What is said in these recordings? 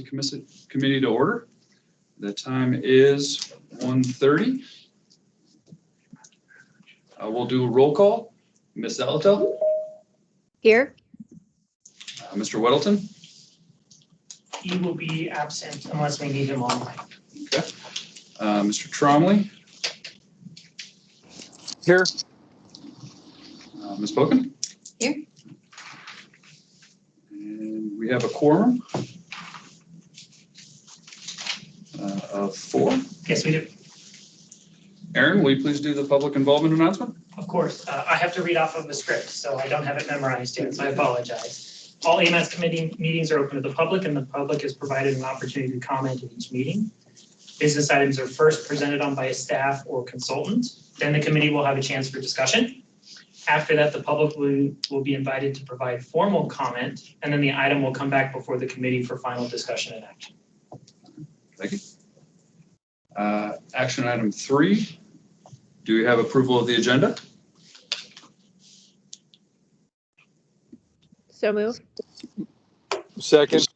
Committee to order. The time is 1:30. We'll do a roll call. Ms. Zalatel? Here. Mr. Weddleton? He will be absent unless we need him online. Okay. Mr. Tromley? Here. Ms. Boken? Here. And we have a quorum of 4. Yes, we do. Aaron, will you please do the public involvement announcement? Of course. I have to read off of the script, so I don't have it memorized yet, so I apologize. All AMATS committee meetings are open to the public, and the public is provided an opportunity to comment at each meeting. Business items are first presented on by a staff or consultant. Then the committee will have a chance for discussion. After that, the public will be invited to provide formal comment, and then the item will come back before the committee for final discussion and action. Thank you. Action item 3. Do we have approval of the agenda? So moved. Second.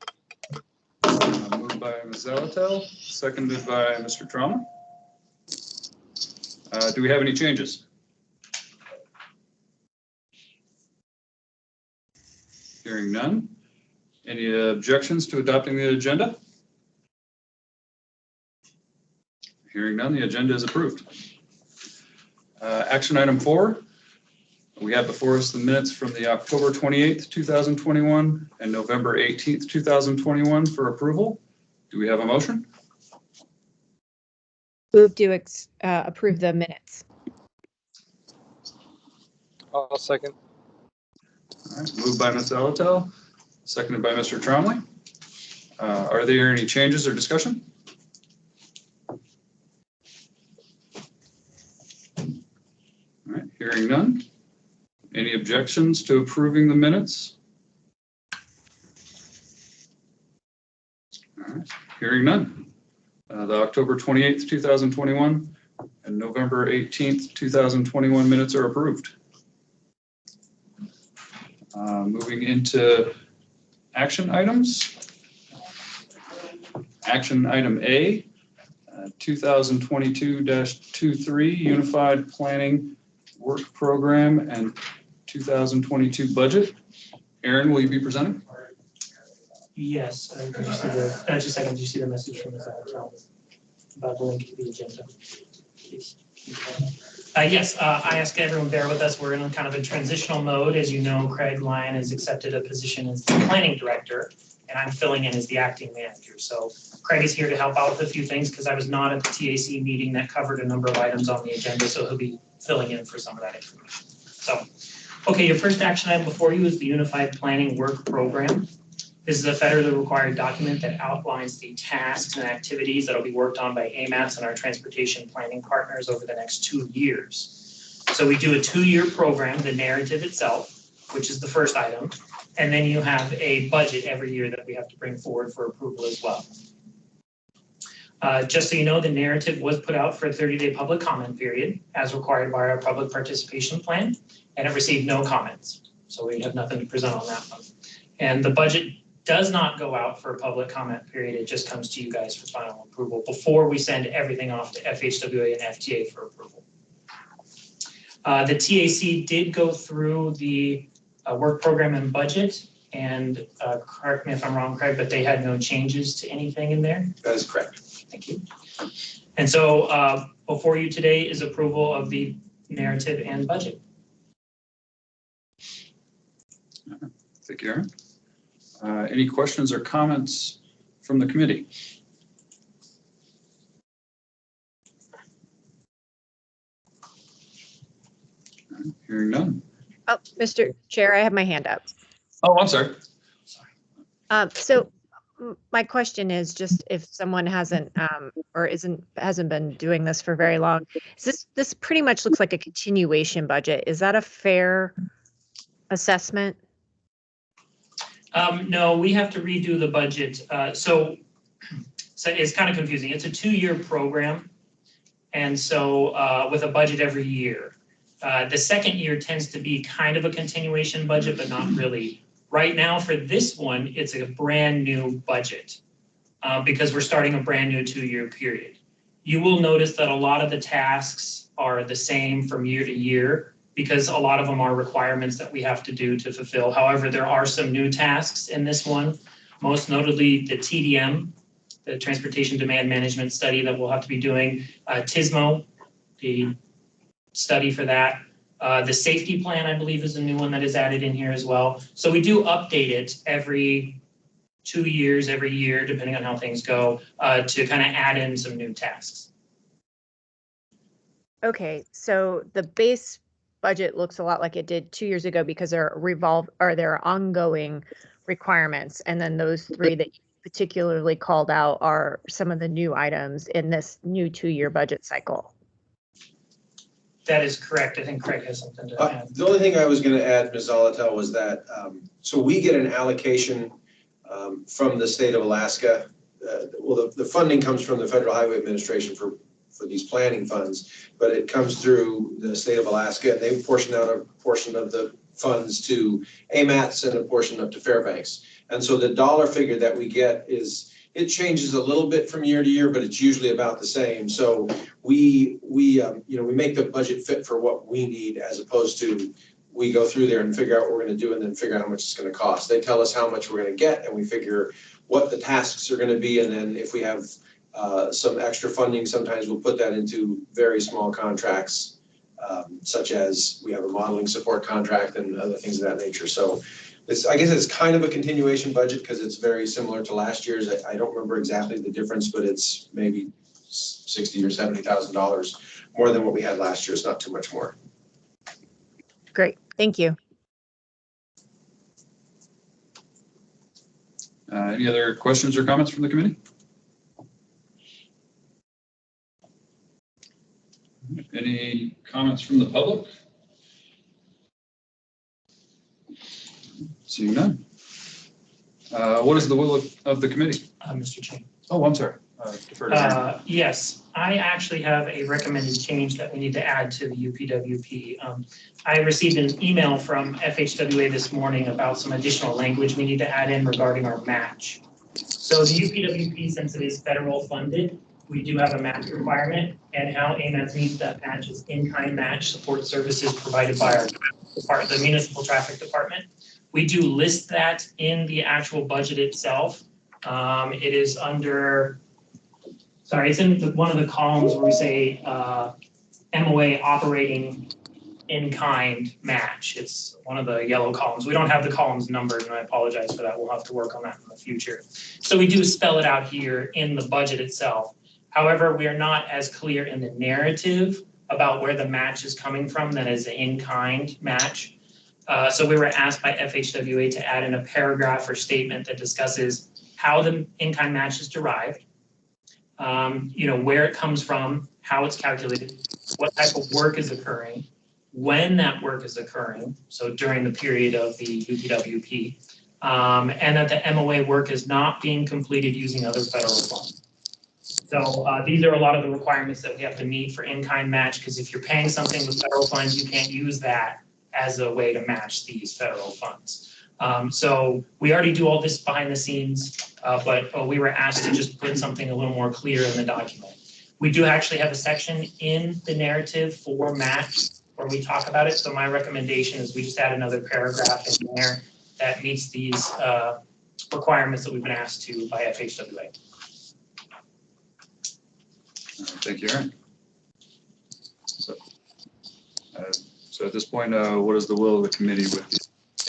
Moved by Ms. Zalatel, seconded by Mr. Tromley. Do we have any changes? Hearing none. Any objections to adopting the agenda? Hearing none, the agenda is approved. Action item 4. We have before us the minutes from the October 28th, 2021 and November 18th, 2021 for approval. Do we have a motion? Move to approve the minutes. I'll second. All right, moved by Ms. Zalatel, seconded by Mr. Tromley. Are there any changes or discussion? All right, hearing none. Any objections to approving the minutes? All right, hearing none. The October 28th, 2021 and November 18th, 2021 minutes are approved. Moving into action items. Action item A, 2022-23 Unified Planning Work Program and 2022 budget. Aaron, will you be presenting? Yes, did you see the, just a second, did you see the message from Ms. Zalatel about the link to the agenda? Yes, I ask everyone bear with us. We're in kind of a transitional mode. As you know, Craig Lyon has accepted a position as the planning director, and I'm filling in as the acting manager. So Craig is here to help out with a few things because I was not at the TAC meeting that covered a number of items on the agenda, so he'll be filling in for some of that information. So, okay, your first action item before you is the Unified Planning Work Program. This is a federally required document that outlines the tasks and activities that will be worked on by AMATS and our transportation planning partners over the next 2 years. So we do a 2-year program, the narrative itself, which is the first item, and then you have a budget every year that we have to bring forward for approval as well. Just so you know, the narrative was put out for a 30-day public comment period as required by our public participation plan, and it received no comments. So we have nothing to present on that one. And the budget does not go out for a public comment period. It just comes to you guys for final approval before we send everything off to FHWA and FTA for approval. The TAC did go through the work program and budget, and correct me if I'm wrong, Craig, but they had no changes to anything in there? That is correct. Thank you. And so before you today is approval of the narrative and budget. Thank you, Aaron. Any questions or comments from the committee? Hearing none. Oh, Mr. Chair, I have my hand up. Oh, I'm sorry. So my question is just if someone hasn't hasn't been doing this for very long, this pretty much looks like a continuation budget. Is that a fair assessment? No, we have to redo the budget. So it's kind of confusing. It's a 2-year program. And so with a budget every year. The second year tends to be kind of a continuation budget, but not really. Right now for this one, it's a brand new budget. because we're starting a brand new 2-year period. You will notice that a lot of the tasks are the same from year to year because a lot of them are requirements that we have to do to fulfill. However, there are some new tasks in this one, most notably the TDM, the Transportation Demand Management Study that we'll have to be doing, TSMO, the study for that. The safety plan, I believe, is a new one that is added in here as well. So we do update it every 2 years, every year, depending on how things go, to kind of add in some new tasks. Okay, so the base budget looks a lot like it did 2 years ago because there are ongoing requirements, and then those 3 that you particularly called out are some of the new items in this new 2-year budget cycle. That is correct. I think Craig has something to add. The only thing I was going to add, Ms. Zolotel, was that so we get an allocation from the state of Alaska. Well, the funding comes from the Federal Highway Administration for these planning funds, but it comes through the state of Alaska, and they portion out a portion of the funds to AMATs and a portion up to Fairbanks. And so the dollar figure that we get it changes a little bit from year to year, but it's usually about the same. So we make the budget fit for what we need, as opposed to we go through there and figure out what we're going to do and then figure out how much it's going to cost. They tell us how much we're going to get, and we figure what the tasks are going to be, and then if we have some extra funding, sometimes we'll put that into very small contracts, such as we have a modeling support contract and other things of that nature. So I guess it's kind of a continuation budget because it's very similar to last year's. I don't remember exactly the difference, but it's maybe $60,000 or $70,000 more than what we had last year. It's not too much more. Great, thank you. Any other questions or comments from the committee? Any comments from the public? Seeing none. What is the will of the committee? Mr. Chair. Oh, I'm sorry. Defer to Aaron. Yes, I actually have a recommended change that we need to add to the UPWP. I received an email from FHWA this morning about some additional language we need to add in regarding our match. So the UPWP, since it is federal funded, we do have a match requirement, and how AMATS meets that match is in-kind match support services provided by the municipal traffic department. We do list that in the actual budget itself. It is under, it's in one of the columns where we say MOA operating in-kind match. It's one of the yellow columns. We don't have the columns numbered, and I apologize for that. We'll have to work on that in the future. So we do spell it out here in the budget itself. However, we are not as clear in the narrative about where the match is coming from that is an in-kind match. So we were asked by FHWA to add in a paragraph or statement that discusses how the in-kind match is derived, where it comes from, how it's calculated, what type of work is occurring, when that work is occurring, so during the period of the UPWP, and that the MOA work is not being completed using other federal funds. So these are a lot of the requirements that we have to meet for in-kind match, because if you're paying something with federal funds, you can't use that as a way to match these federal funds. So we already do all this behind the scenes, but we were asked to just put something a little more clear in the document. We do actually have a section in the narrative for match where we talk about it. So my recommendation is we just add another paragraph in there that meets these requirements that we've been asked to by FHWA. Thank you, Aaron. So at this point, what is the will of the committee with the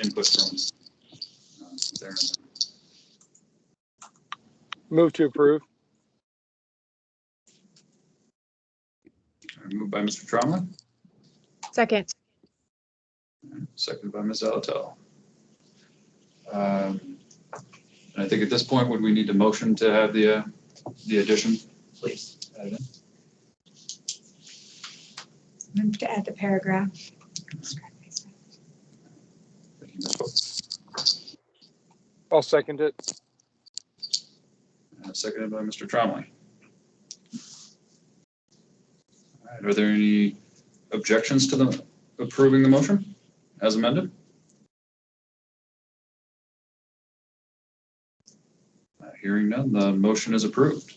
input from Aaron? Move to approve. Moved by Mr. Tromley, Second. seconded by Ms. Zolotel. And I think at this point, would we need a motion to have the addition? Please. Added in? Move to add the paragraph. Thank you, Ms. Hope. I'll second it. Seconded by Mr. Tromley. All right, are there any objections to the approving the motion as amended? Hearing none, the motion is approved.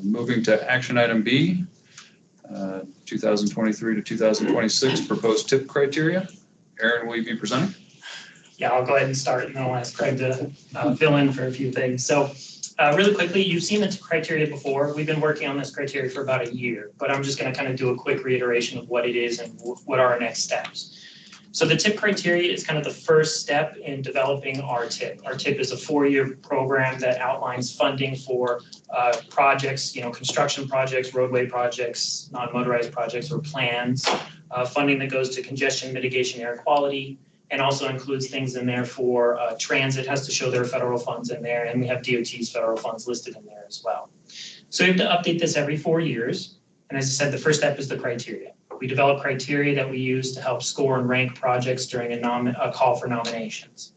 Moving to action item B, 2023 to 2026 proposed tip criteria. Aaron, will you be presenting? Yeah, I'll go ahead and start, and then I'll ask Craig to fill in for a few things. So really quickly, you've seen the criteria before. We've been working on this criteria for about a year, but I'm just going to kind of do a quick reiteration of what it is and what are our next steps. So the TIP criteria is kind of the first step in developing our TIP. Our TIP is a 4-year program that outlines funding for projects, construction projects, roadway projects, non-motorized projects, or plans, funding that goes to congestion mitigation, air quality, and also includes things in there for transit. Has to show there are federal funds in there, and we have DOT's federal funds listed in there as well. So we have to update this every 4 years. And as I said, the first step is the criteria. We develop criteria that we use to help score and rank projects during a call for nominations.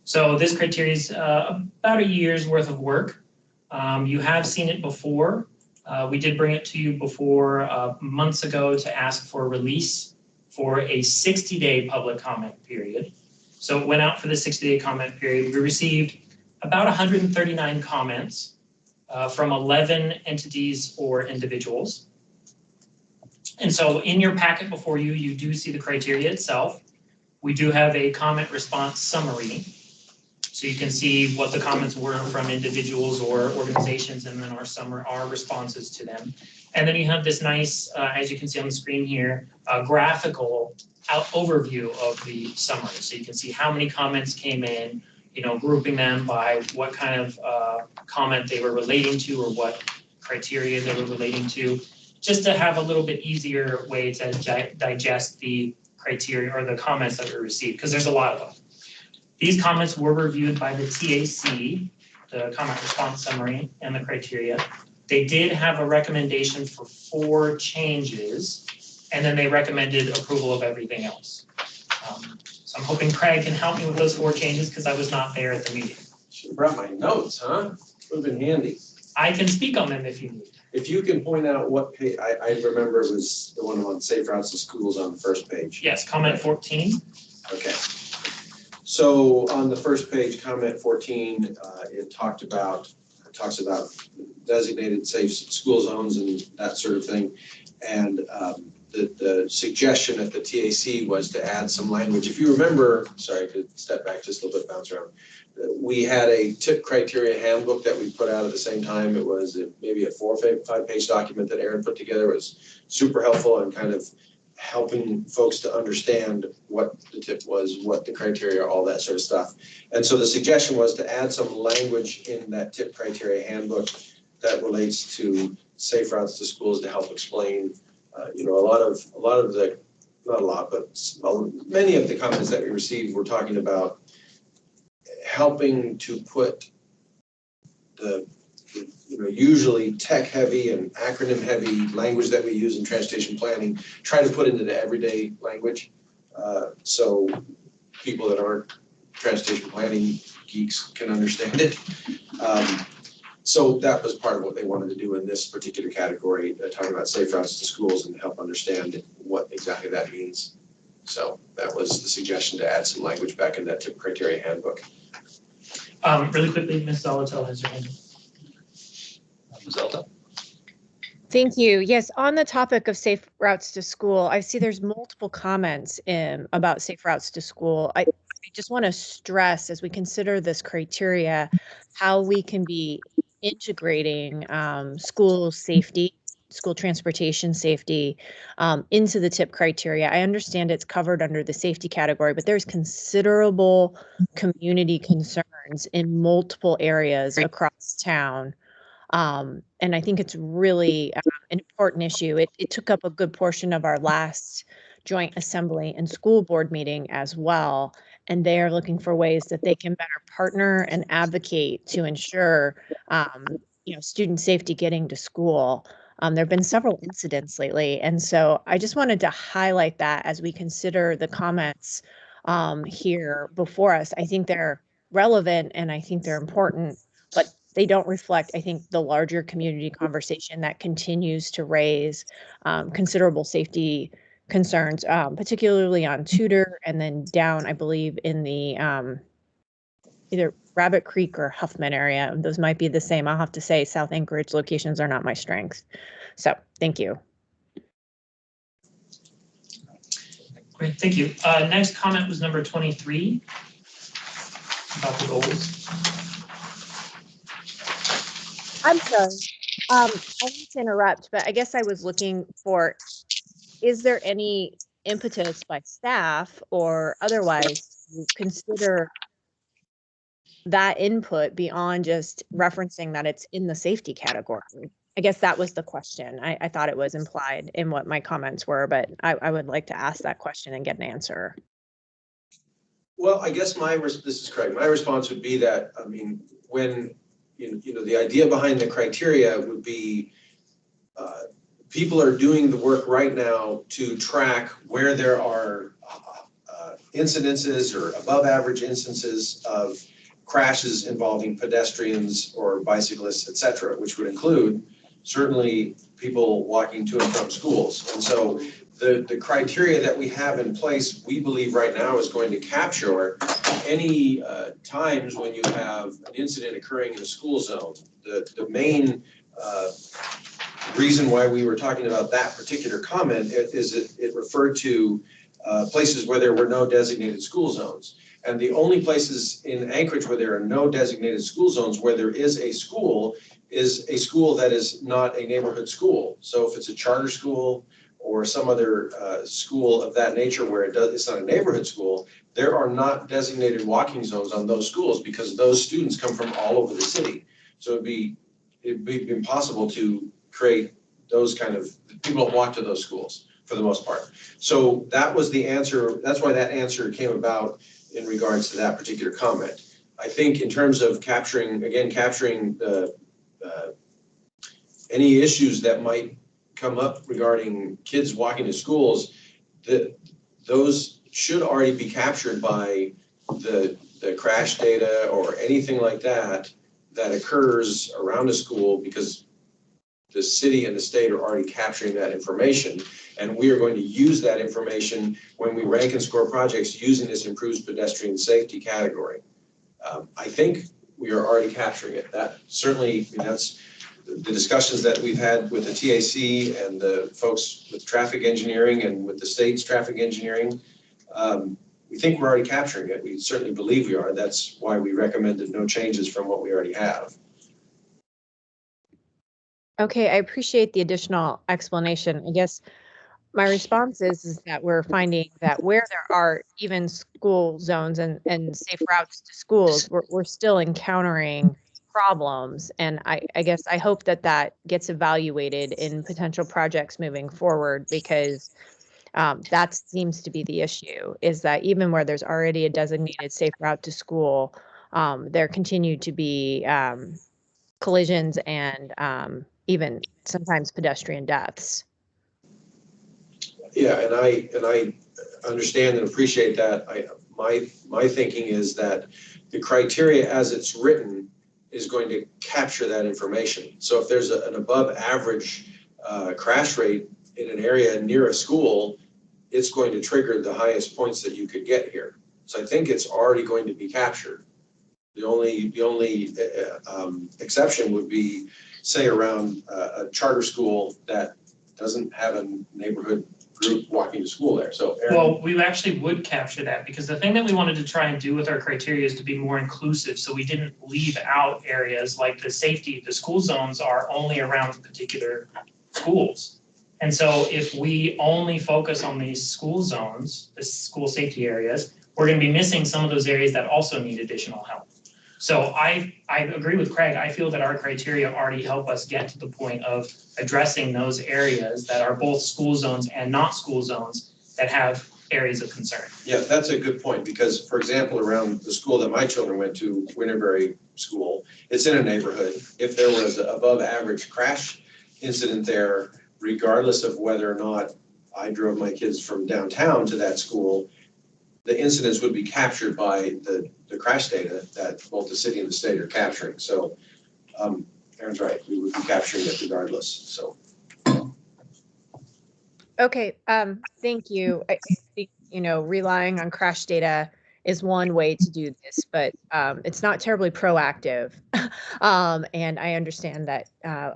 So this criteria is about a year's worth of work. You have seen it before. We did bring it to you before months ago to ask for a release for a 60-day public comment period. So it went out for the 60-day comment period. We received about 139 comments from 11 entities or individuals. And so in your packet before you, you do see the criteria itself. We do have a comment response summary. So you can see what the comments were from individuals or organizations, and then our responses to them. And then you have this nice, as you can see on the screen here, graphical overview of the summary. So you can see how many comments came in, grouping them by what kind of comment they were relating to or what criteria they were relating to, just to have a little bit easier way to digest the criteria or the comments that we received, because there's a lot of them. These comments were reviewed by the TAC, the comment response summary and the criteria. They did have a recommendation for 4 changes, and then they recommended approval of everything else. So I'm hoping Craig can help me with those 4 changes because I was not there at the meeting. Should have brought my notes, huh? Would have been handy. I can speak on them if you need. If you can point out what page, I remember it was the one on safe routes to schools on the first page. Yes, comment 14. Okay. So on the first page, comment 14, it talks about designated safe school zones and that sort of thing. And the suggestion at the TAC was to add some language. If you remember, sorry to step back just a little bit, bounce around. We had a tip criteria handbook that we put out at the same time. It was maybe a 4 or 5 page document that Aaron put together. It was super helpful and kind of helping folks to understand what the tip was, what the criteria, all that sort of stuff. And so the suggestion was to add some language in that tip criteria handbook that relates to safe routes to schools to help explain, many of the comments that we received were talking about helping to put the usually tech heavy and acronym heavy language that we use in transportation planning, try to put into the everyday language. So people that aren't transportation planning geeks can understand it. So that was part of what they wanted to do in this particular category, talking about safe routes to schools and help understand what exactly that means. So that was the suggestion to add some language back in that tip criteria handbook. Really quickly, Ms. Zolotel has her hand. Zelda? Thank you. Yes, on the topic of safe routes to school, I see there's multiple comments about safe routes to school. I just want to stress, as we consider this criteria, how we can be integrating school safety, school transportation safety into the TIP criteria. I understand it's covered under the safety category, but there's considerable community concerns in multiple areas across town. And I think it's really an important issue. It took up a good portion of our last joint assembly and school board meeting as well. And they are looking for ways that they can better partner and advocate to ensure, student safety getting to school. There have been several incidents lately. And so I just wanted to highlight that as we consider the comments here before us. I think they're relevant and I think they're important, but they don't reflect, I think, the larger community conversation that continues to raise considerable safety concerns, particularly on Tudor and then down, I believe, in the either Rabbit Creek or Huffman area. Those might be the same. I'll have to say South Anchorage locations are not my strength. So thank you. Great, thank you. Next comment was number 23 about the goals. I'm sorry. I need to interrupt, but I guess I was looking for, is there any impetus by staff or otherwise to consider that input beyond just referencing that it's in the safety category? I guess that was the question. I thought it was implied in what my comments were, but I would like to ask that question and get an answer. Well, I guess this is Craig. My response would be that, I mean, when, the idea behind the criteria would be people are doing the work right now to track where there are incidences or above average instances of crashes involving pedestrians or bicyclists, et cetera, which would include certainly people walking to and from schools. And so the criteria that we have in place, we believe right now is going to capture any times when you have an incident occurring in a school zone. The main reason why we were talking about that particular comment is it referred to places where there were no designated school zones. And the only places in Anchorage where there are no designated school zones, where there is a school that is not a neighborhood school. So if it's a charter school or some other school of that nature where it's not a neighborhood school, there are not designated walking zones on those schools because those students come from all over the city. So it'd be impossible to create those kind of, people don't walk to those schools for the most part. So that was the answer. That's why that answer came about in regards to that particular comment. I think in terms of capturing the any issues that might come up regarding kids walking to schools, those should already be captured by the crash data or anything like that occurs around a school, because the city and the state are already capturing that information. And we are going to use that information when we rank and score projects using this improved pedestrian safety category. I think we are already capturing it. That certainly, that's the discussions that we've had with the TAC and the folks with traffic engineering and with the state's traffic engineering. We think we're already capturing it. We certainly believe we are. That's why we recommended no changes from what we already have. Okay, I appreciate the additional explanation. I guess my response is that we're finding that where there are even school zones and safe routes to schools, we're still encountering problems. And I guess I hope that gets evaluated in potential projects moving forward, because that seems to be the issue, is that even where there's already a designated safe route to school, there continue to be collisions and even sometimes pedestrian deaths. Yeah, and I understand and appreciate that. My thinking is that the criteria as it's written is going to capture that information. So if there's an above average crash rate in an area near a school, it's going to trigger the highest points that you could get here. So I think it's already going to be captured. The only exception would be, say, around a charter school that doesn't have a neighborhood group walking to school there. So Aaron. Well, we actually would capture that, because the thing that we wanted to try and do with our criteria is to be more inclusive. So we didn't leave out areas like the safety. The school zones are only around particular schools. And so if we only focus on these school zones, the school safety areas, we're going to be missing some of those areas that also need additional help. So I agree with Craig. I feel that our criteria already help us get to the point of addressing those areas that are both school zones and not school zones that have areas of concern. Yeah, that's a good point, because, for example, around the school that my children went to, Winterberry School, it's in a neighborhood. If there was an above average crash incident there, regardless of whether or not I drove my kids from downtown to that school, the incidents would be captured by the crash data that both the city and the state are capturing. So Aaron's right, we would be capturing it regardless. So. Okay, thank you. I think, relying on crash data is one way to do this, but it's not terribly proactive. And I understand that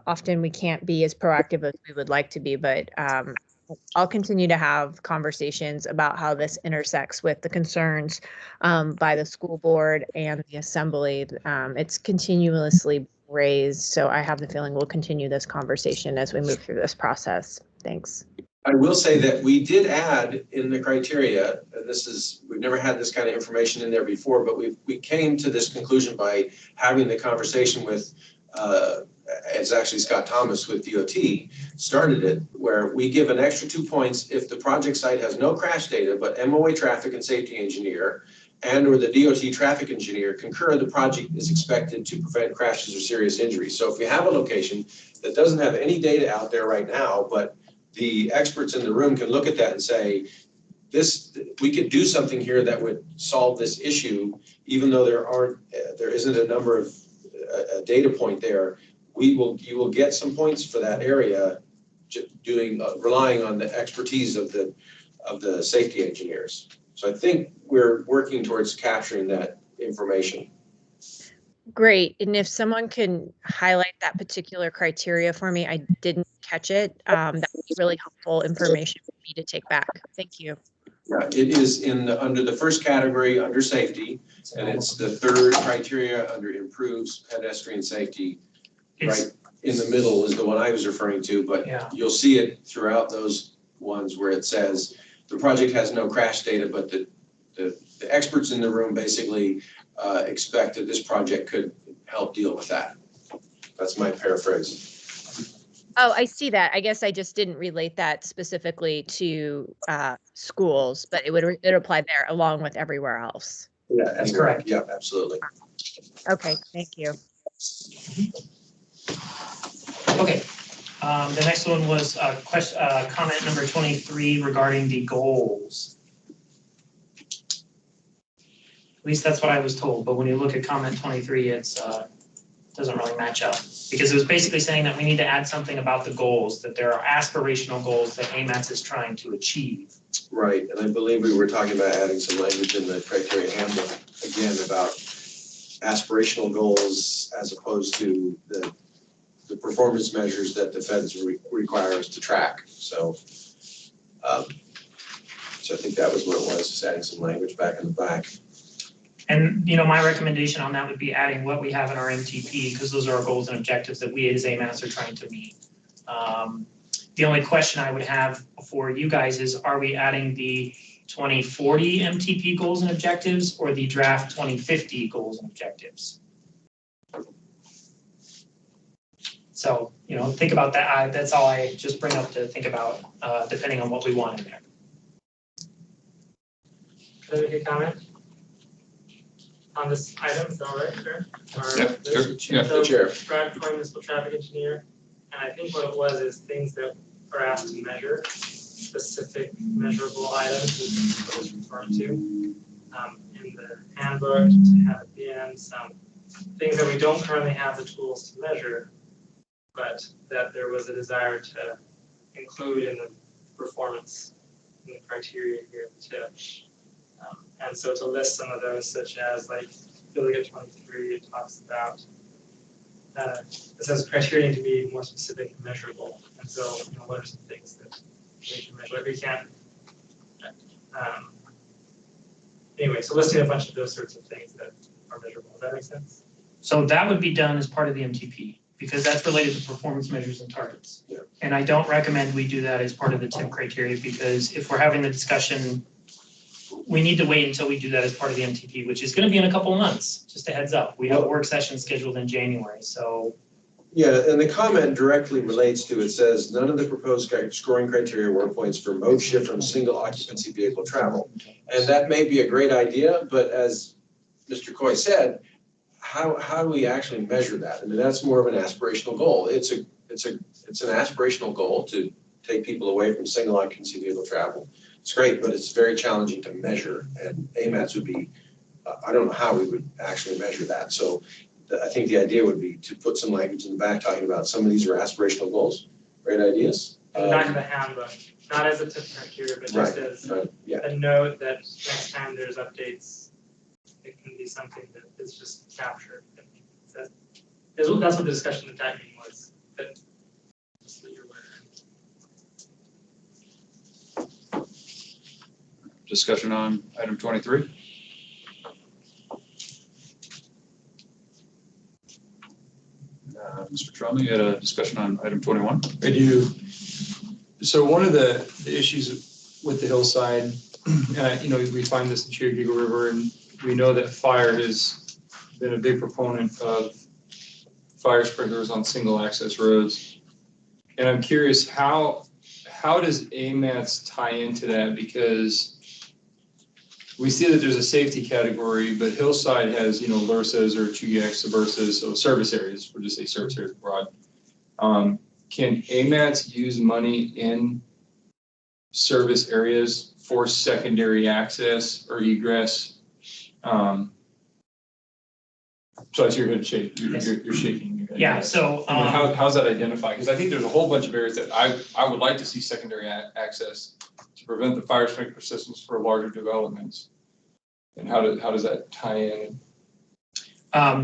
often we can't be as proactive as we would like to be, but I'll continue to have conversations about how this intersects with the concerns by the school board and the assembly. It's continuously raised, so I have the feeling we'll continue this conversation as we move through this process. Thanks. I will say that we did add in the criteria, and we've never had this kind of information in there before, but we came to this conclusion by having the conversation with, it's actually Scott Thomas with DOT, started it, where we give an extra 2 points if the project site has no crash data, but MOA traffic and safety engineer and or the DOT traffic engineer concur the project is expected to prevent crashes or serious injuries. So if you have a location that doesn't have any data out there right now, but the experts in the room can look at that and say, we could do something here that would solve this issue, even though there isn't a number of a data point there. You will get some points for that area, relying on the expertise of the safety engineers. So I think we're working towards capturing that information. Great. And if someone can highlight that particular criteria for me, I didn't catch it. That would be really helpful information for me to take back. Thank you. Yeah, it is under the first category under safety, and it's the third criteria under improves pedestrian safety. Right in the middle is the one I was referring to, but you'll see it throughout those ones where it says the project has no crash data, but the experts in the room basically expect that this project could help deal with that. That's my paraphrase. Oh, I see that. I guess I just didn't relate that specifically to schools, but it would apply there along with everywhere else. Yeah, That's correct. Yeah, absolutely. Okay, thank you. Okay, the next one was comment number 23 regarding the goals. At least that's what I was told, but when you look at comment 23, it's doesn't really match up. Because it was basically saying that we need to add something about the goals, that there are aspirational goals that AMATS is trying to achieve. Right, and I believe we were talking about adding some language in the criteria handbook, again, about aspirational goals as opposed to the performance measures that the feds require us to track. So I think that was what it was, just adding some language back in the back. And, you know, my recommendation on that would be adding what we have in our MTP, because those are our goals and objectives that we as AMATS are trying to meet. The only question I would have for you guys is, are we adding the 2040 MTP goals and objectives or the draft 2050 goals and objectives? So, you know, think about that. That's all I just bring up to think about, depending on what we want in there. Can I make a comment on this item? Is that all right, sir? Yeah, the chair. Drive for municipal traffic engineer, and I think what it was is things that are asked to measure, specific measurable items is what it's referring to in the handbook, to have at the end some things that we don't currently have the tools to measure, but that there was a desire to include in the performance in the criteria here too. And so to list some of those, such as like, if you look at 23, it talks about, it says criteria to be more specific and measurable. And so, you know, what are some things that we can measure? Like we can't, anyway, so listing a bunch of those sorts of things that are measurable. Does that make sense? So that would be done as part of the MTP, because that's related to performance measures and targets. Yeah. And I don't recommend we do that as part of the TIP criteria, because if we're having the discussion, we need to wait until we do that as part of the MTP, which is going to be in a couple of months. Just a heads up. We have a work session scheduled in January, so. Yeah, and the comment directly relates to, it says, none of the proposed scoring criteria were points for mode shift from single occupancy vehicle travel. And that may be a great idea, but as Mr. Coy said, how do we actually measure that? I mean, that's more of an aspirational goal. It's an aspirational goal to take people away from single occupancy vehicle travel. It's great, but it's very challenging to measure, and AMATS would be, I don't know how we would actually measure that. So I think the idea would be to put some language in the back talking about some of these are aspirational goals. Great ideas. In the back of the handbook, not as a tip criteria, but just as yeah. a note that next time there's updates be something that is just captured. That's what the discussion of tagging was, but just so you're aware. Discussion on item 23. Mr. Trumley, you had a discussion on item 21. I do. So one of the issues with the hillside, we find this in Cherokee River, and we know that fire has been a big proponent of fire sprinklers on single access roads. And I'm curious, how does AMATS tie into that? Because we see that there's a safety category, but hillside has, LURSAs or CHUGACs, SUBURSAs, so service areas, we'll just say service areas broad. Can AMATS use money in service areas for secondary access or egress? So as your head shake, you're shaking your head. Yeah, so. How's that identified? Because I think there's a whole bunch of areas that I would like to see secondary access to prevent the fire sprinkler systems for larger developments. And how does that tie in?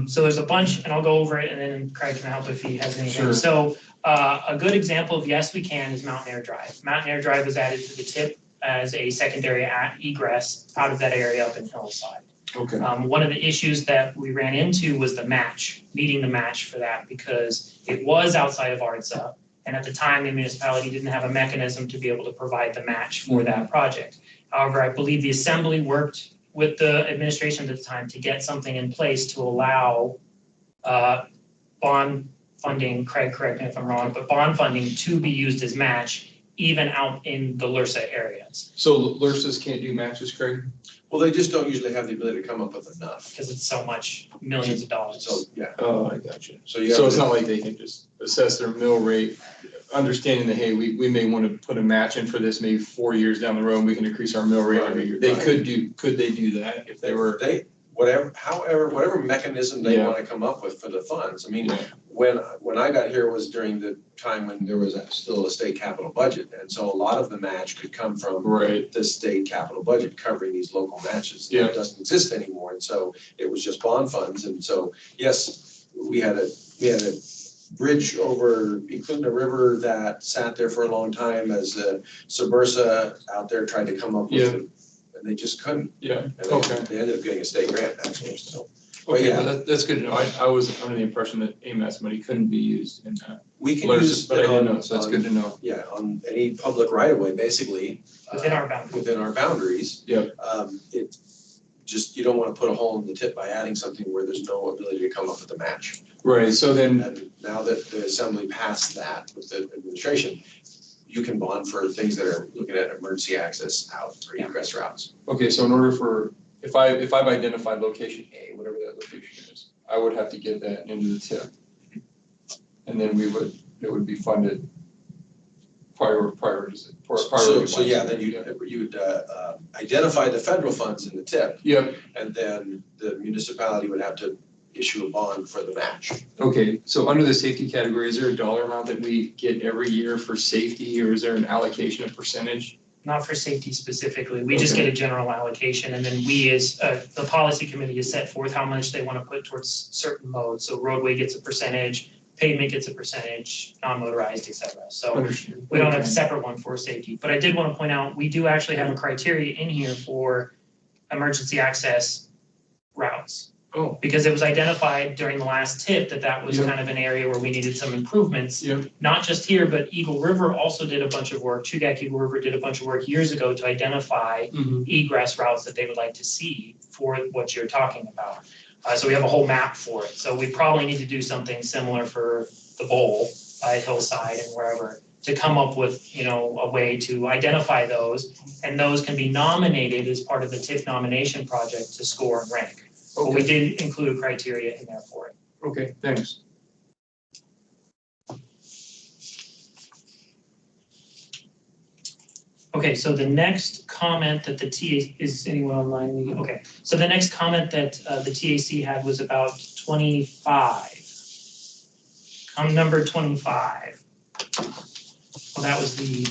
So there's a bunch, and I'll go over it, and then Craig can help if he has anything. Sure. So a good example of yes, we can is Mountain Air Drive. Mountain Air Drive was added to the tip as a secondary egress out of that area up in Hillside. Okay. One of the issues that we ran into was the match, meeting the match for that, because it was outside of ARDSA, and at the time the municipality didn't have a mechanism to be able to provide the match for that project. However, I believe the assembly worked with the administration at the time to get something in place to allow bond funding, Craig, correct me if I'm wrong, but bond funding to be used as match even out in the LURSA areas. So LURSAs can't do matches, Craig? Well, they just don't usually have the ability to come up with enough. Because it's so much, millions of dollars. So, yeah. Oh, I got you. So So it's not like they can just assess their mill rate, understanding that, hey, we may want to put a match in for this maybe 4 years down the road, and we can increase our mill rate every year. Could they do that if they were? Whatever mechanism they want to come up with for the funds. I mean, when I got here was during the time when there was still a state capital budget. And so a lot of the match could come from the state capital budget covering these local matches. Yeah. It doesn't exist anymore. And so it was just bond funds. And so, yes, we had a bridge over Eclipna River that sat there for a long time as Subursa out there tried to come up with it. And they just couldn't. Yeah. And Okay. They ended up getting a state grant actually. So. Okay, yeah. well, that's good to know. I was under the impression that AMATS money couldn't be used in that. We can LURSA, use but I it didn't on, know, so that's good to know. yeah, on any public right of way, basically. Within our boundaries. Within our boundaries. Yep. It just, you don't want to put a hole in the tip by adding something where there's no ability to come up with a match. Right, so then, And now that the assembly passed that with the administration, you can bond for things that are looking at emergency access out or egress routes. okay, so in order for, if I've identified location A, whatever that location is, I would have to get that into the tip. And then it would be funded priorities. So yeah, then you would identify the federal funds in the tip. Yep, And then the municipality would have to issue a bond for the match. okay, so under the safety category, is there a dollar amount that we get every year for safety, or is there an allocation of percentage? Not for safety specifically. We just get a general allocation, and then we as, the policy committee has set forth how much they want to put towards certain modes. So roadway gets a percentage, pavement gets a percentage, non-motorized, et cetera. So Understood. we don't have a separate one for safety. But I did want to point out, we do actually have a criteria in here for emergency access routes. Oh. Because it was identified during the last tip that was Yeah. kind of an area where we needed some improvements. Yep. Not just here, but Eagle River also did a bunch of work. Chugach Eagle River did a bunch of work years ago to identify egress routes that they would like to see for what you're talking about. So we have a whole map for it. So we probably need to do something similar for the bowl at Hillside and wherever to come up with, a way to identify those. And those can be nominated as part of the TIP nomination project to score and rank. But we did include a criteria in there for it. Okay, thanks. Okay, so the next comment that the TA, is anyone online? Okay, so the next comment that the TAC had was about 25. Number 25. Well, that was the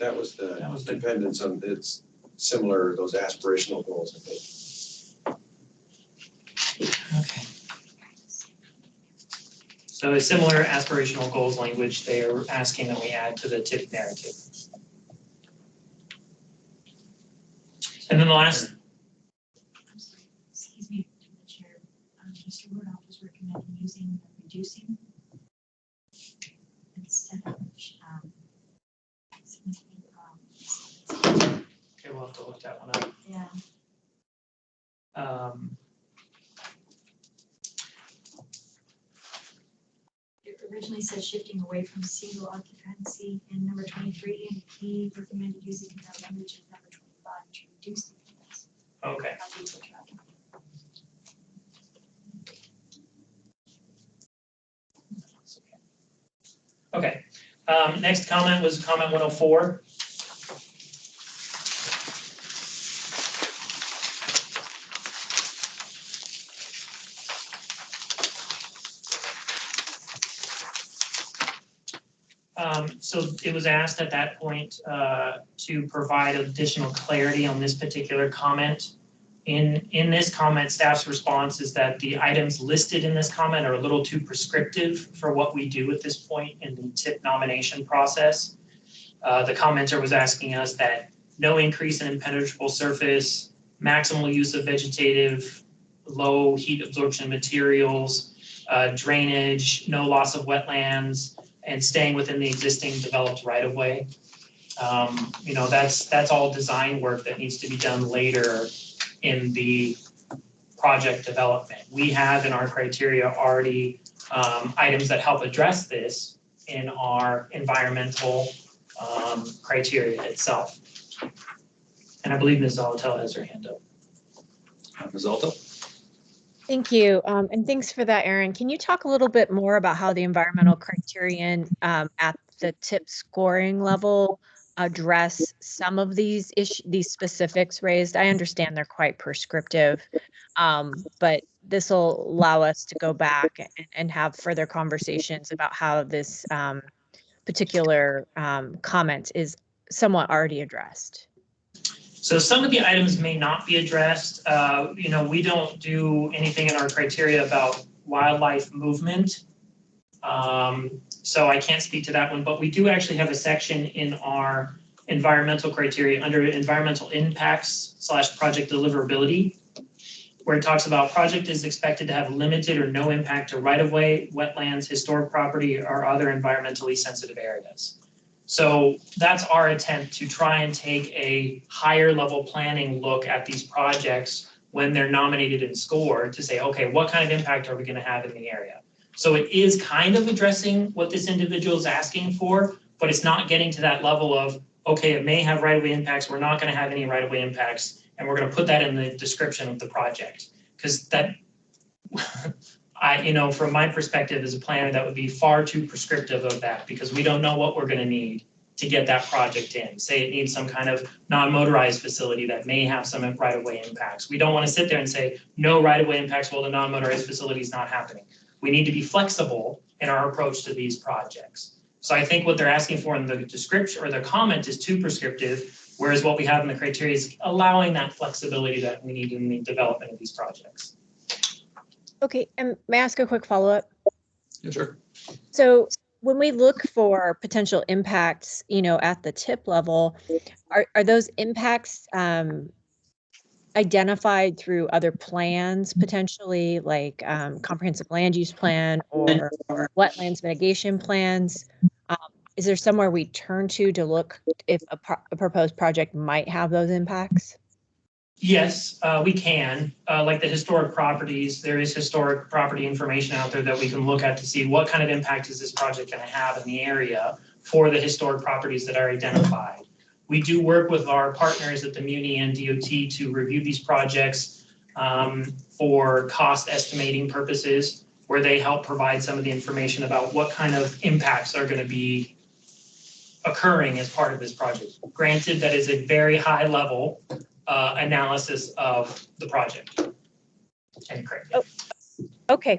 That was the dependence on, it's similar, those aspirational goals, I think. So a similar aspirational goals language they are asking that we add to the TIP narrative. And then the last, Excuse me, Chair. Mr. Woodall was recommending using the reducing instead of significant problems. okay, we'll have to look that one up. Yeah. It originally said shifting away from single occupancy in number 23, and he recommended using that language in number 25 to reduce the occupancy. Okay. Okay. Next comment was comment 104. So it was asked at that point to provide additional clarity on this particular comment. In this comment, staff's response is that the items listed in this comment are a little too prescriptive for what we do at this point in the TIP nomination process. The commenter was asking us that no increase in impenetrable surface, maximal use of vegetative, low heat absorption materials, drainage, no loss of wetlands, and staying within the existing developed right-of-way. You know, that's all design work that needs to be done later in the project development. We have in our criteria already items that help address this in our environmental criteria itself. And I believe Ms. Zolotel has her hand up. Ms. Alto? Thank you. And thanks for that, Aaron. Can you talk a little bit more about how the environmental criterion at the TIP scoring level address some of these specifics raised? I understand they're quite prescriptive, but this will allow us to go back and have further conversations about how this particular comment is somewhat already addressed. So some of the items may not be addressed. You know, we don't do anything in our criteria about wildlife movement. So I can't speak to that one, but we do actually have a section in our environmental criteria under environmental impacts / project deliverability, where it talks about project is expected to have limited or no impact to right-of-way, wetlands, historic property, or other environmentally sensitive areas. So that's our attempt to try and take a higher level planning look at these projects when they're nominated and scored to say, okay, what kind of impact are we going to have in the area? So it is kind of addressing what this individual is asking for, but it's not getting to that level of, okay, it may have right-of-way impacts, we're not going to have any right-of-way impacts, and we're going to put that in the description of the project. Because that, you know, from my perspective as a planner, that would be far too prescriptive of that, because we don't know what we're going to need to get that project in. Say it needs some kind of non-motorized facility that may have some right-of-way impacts. We don't want to sit there and say, no right-of-way impacts while the non-motorized facility is not happening. We need to be flexible in our approach to these projects. So I think what they're asking for in the description or the comment is too prescriptive, whereas what we have in the criteria is allowing that flexibility that we need in the development of these projects. Okay, and may I ask a quick follow-up? Yeah, sure. So when we look for potential impacts, you know, at the TIP level, are those impacts identified through other plans potentially, like comprehensive land use plan or wetlands mitigation plans? Is there somewhere we turn to look if a proposed project might have those impacts? Yes, we can. Like the historic properties, there is historic property information out there that we can look at to see what kind of impact is this project going to have in the area for the historic properties that are identified. We do work with our partners at the Muni and DOT to review these projects for cost estimating purposes, where they help provide some of the information about what kind of impacts are going to be occurring as part of this project. Granted, that is a very high level analysis of the project. And Craig. Oh, okay,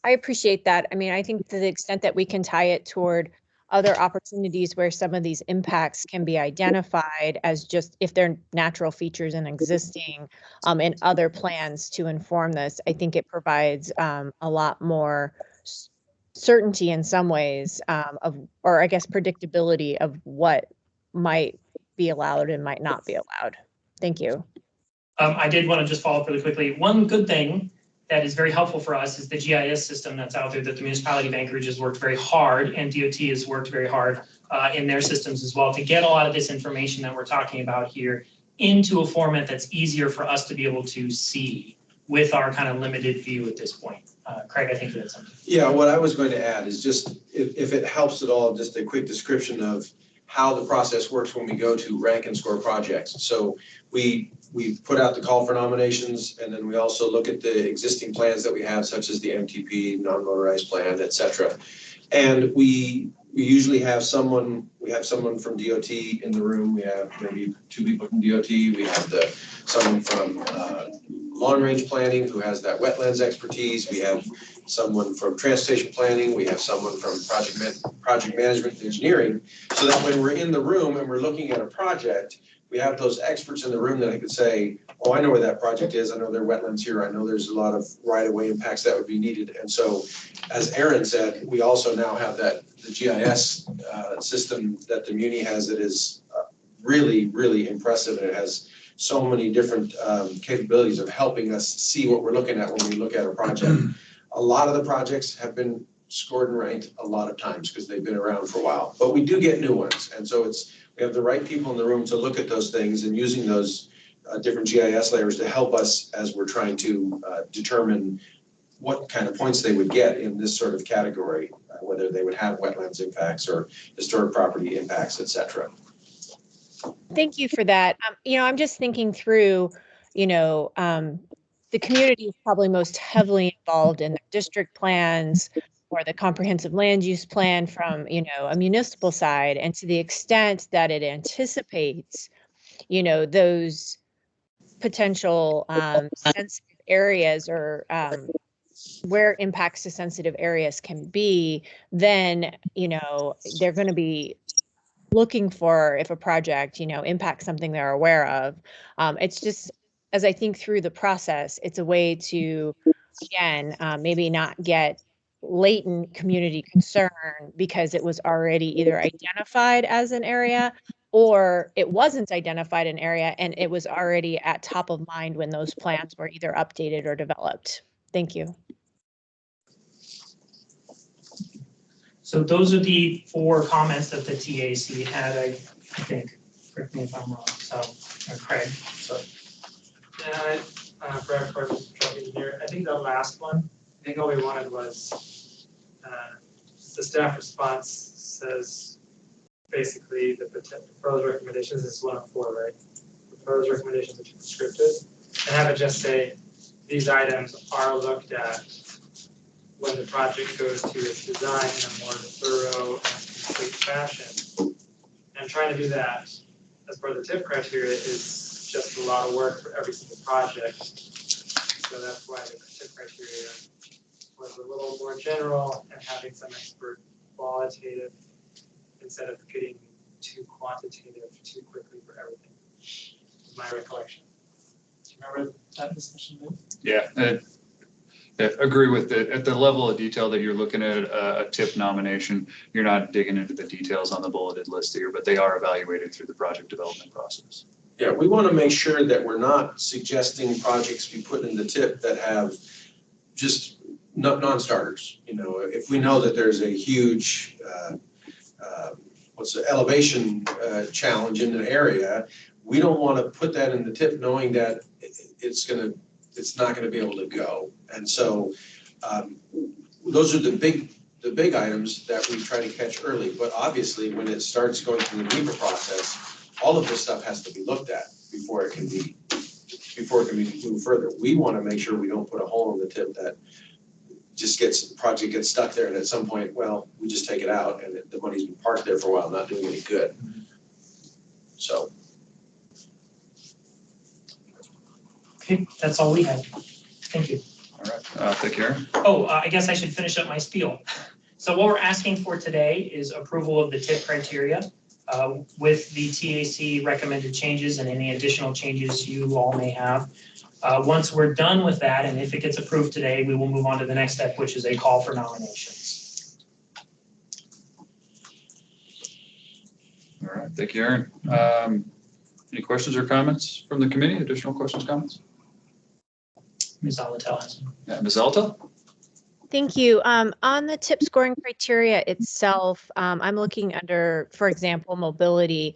I appreciate that. I mean, I think to the extent that we can tie it toward other opportunities where some of these impacts can be identified as just if they're natural features and existing in other plans to inform this, I think it provides a lot more certainty in some ways or I guess predictability of what might be allowed and might not be allowed. Thank you. I did want to just follow up really quickly. One good thing that is very helpful for us is the GIS system that's out there that the municipality of Anchorage has worked very hard, and DOT has worked very hard in their systems as well to get a lot of this information that we're talking about here into a format that's easier for us to be able to see with our kind of limited view at this point. Craig, I think you had something. Yeah, what I was going to add is just, if it helps at all, just a quick description of how the process works when we go to rank and score projects. So we put out the call for nominations, and then we also look at the existing plans that we have, such as the MTP, non-motorized plan, et cetera. And we usually have someone from DOT in the room. We have maybe 2 people from DOT. We have someone from long range planning who has that wetlands expertise. We have someone from transportation planning. We have someone from project management and engineering, so that when we're in the room and we're looking at a project, we have those experts in the room that I could say, oh, I know where that project is. I know there are wetlands here. I know there's a lot of right-of-way impacts that would be needed. And so, as Aaron said, we also now have the GIS system that the Muni has that is really, really impressive. And it has so many different capabilities of helping us see what we're looking at when we look at a project. A lot of the projects have been scored and ranked a lot of times because they've been around for a while, but we do get new ones. And so we have the right people in the room to look at those things, and using those different GIS layers to help us as we're trying to determine what kind of points they would get in this sort of category, whether they would have wetlands impacts or historic property impacts, et cetera. Thank you for that. I'm just thinking through, the community is probably most heavily involved in the district plans or the comprehensive land use plan from, a municipal side. And to the extent that it anticipates, those potential sensitive areas or where impacts to sensitive areas can be, then, they're going to be looking for if a project, impacts something they're aware of. It's just, as I think through the process, it's a way to, again, maybe not get latent community concern because it was already either identified as an area or it wasn't identified an area and it was already at top of mind when those plans were either updated or developed. Thank you. So those are the 4 comments that the TAC had, I think. Correct me if I'm wrong. So, or Craig. So. Yeah, Brad Corbin, truck engineer. I think the last one, I think all we wanted was the staff response says basically the proposed recommendations is 1 of 4, right? The proposed recommendations are too prescriptive, and have it just say these items are looked at when the project goes to its design in a more thorough and complete fashion. And trying to do that as part of the TIP criteria is just a lot of work for every single project. So that's why the TIP criteria was a little more general and having some expert qualitative instead of getting too quantitative too quickly for everything. Is my recollection. Do you remember that discussion? Yeah. Yeah, agree with it. At the level of detail that you're looking at a TIP nomination, you're not digging into the details on the bulleted list here, but they are evaluated through the project development process. Yeah, we want to make sure that we're not suggesting projects be put in the TIP that have just non-starters. If we know that there's a huge elevation challenge in an area, we don't want to put that in the TIP knowing that it's not going to be able to go. And so those are the big items that we try to catch early. But obviously, when it starts going through the NEPA process, all of this stuff has to be looked at before it can be moved further. We want to make sure we don't put a hole in the TIP that just the project gets stuck there, and at some point, well, we just take it out, and the money's been parked there for a while, not doing any good. So. Okay, that's all we had. Thank you. All right, thank you, Aaron. I guess I should finish up my spiel. So what we're asking for today is approval of the TIP criteria with the TAC recommended changes and any additional changes you all may have. Once we're done with that, and if it gets approved today, we will move on to the next step, which is a call for nominations. All right, thank you, Aaron. Any questions or comments from the committee? Additional questions, comments? Ms. Alatel has one. Yeah, Ms. Alta? Thank you. On the tip scoring criteria itself, I'm looking under, for example, mobility.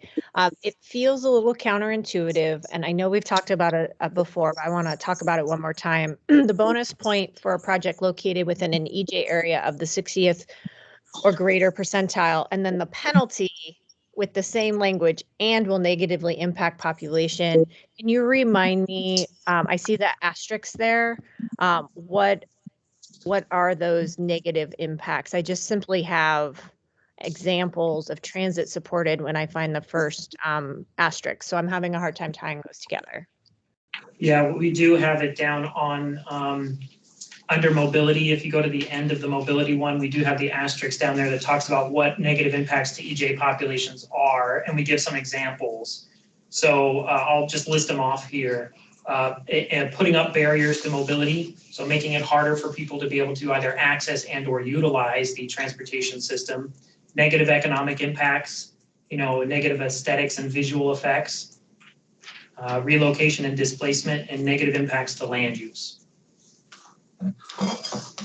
It feels a little counterintuitive, and I know we've talked about it before, but I want to talk about it one more time. The bonus point for a project located within an EJ area of the 60th or greater percentile, and then the penalty with the same language and will negatively impact population. Can you remind me, I see the asterisks there. What are those negative impacts? I just simply have examples of transit supported when I find the first asterisk. So I'm having a hard time tying those together. Yeah, we do have it down on, under mobility. If you go to the end of the mobility one, we do have the asterisk down there that talks about what negative impacts to EJ populations are, and we give some examples. So I'll just list them off here. And putting up barriers to mobility, so making it harder for people to be able to either access and or utilize the transportation system. Negative economic impacts, negative aesthetics and visual effects. Relocation and displacement, and negative impacts to land use.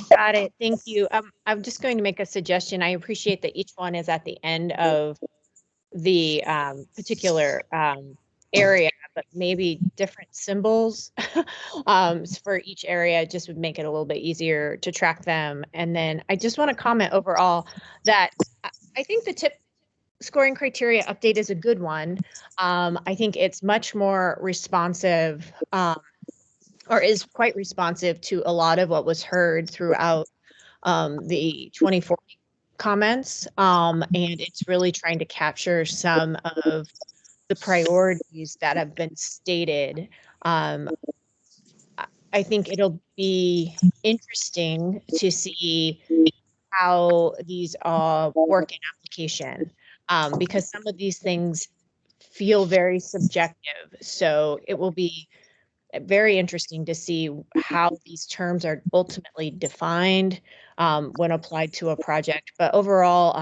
Got it. Thank you. I'm just going to make a suggestion. I appreciate that each one is at the end of the particular area, but maybe different symbols for each area just would make it a little bit easier to track them. And then I just want to comment overall that I think the tip scoring criteria update is a good one. I think it's much more responsive, or is quite responsive to a lot of what was heard throughout the 2040 comments. And it's really trying to capture some of the priorities that have been stated. I think it'll be interesting to see how these work in application, because some of these things feel very subjective. So it will be very interesting to see how these terms are ultimately defined when applied to a project. But overall,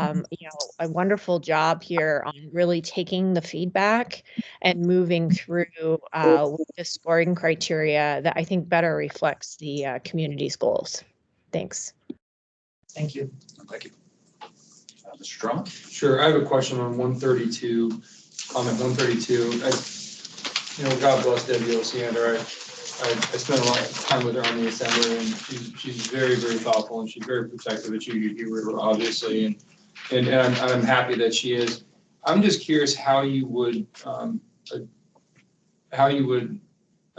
a wonderful job here on really taking the feedback and moving through the scoring criteria that I think better reflects the community's goals. Thanks. Thank you. Thank you. Mr. Drummond? Sure, I have a question on 132, comment 132. God bless Debbie Osiander. I spent a lot of time with her on the assembly, and she's very, very thoughtful, and she's very protective of Cherokee River, obviously, and I'm happy that she is. I'm just curious how you would, I'd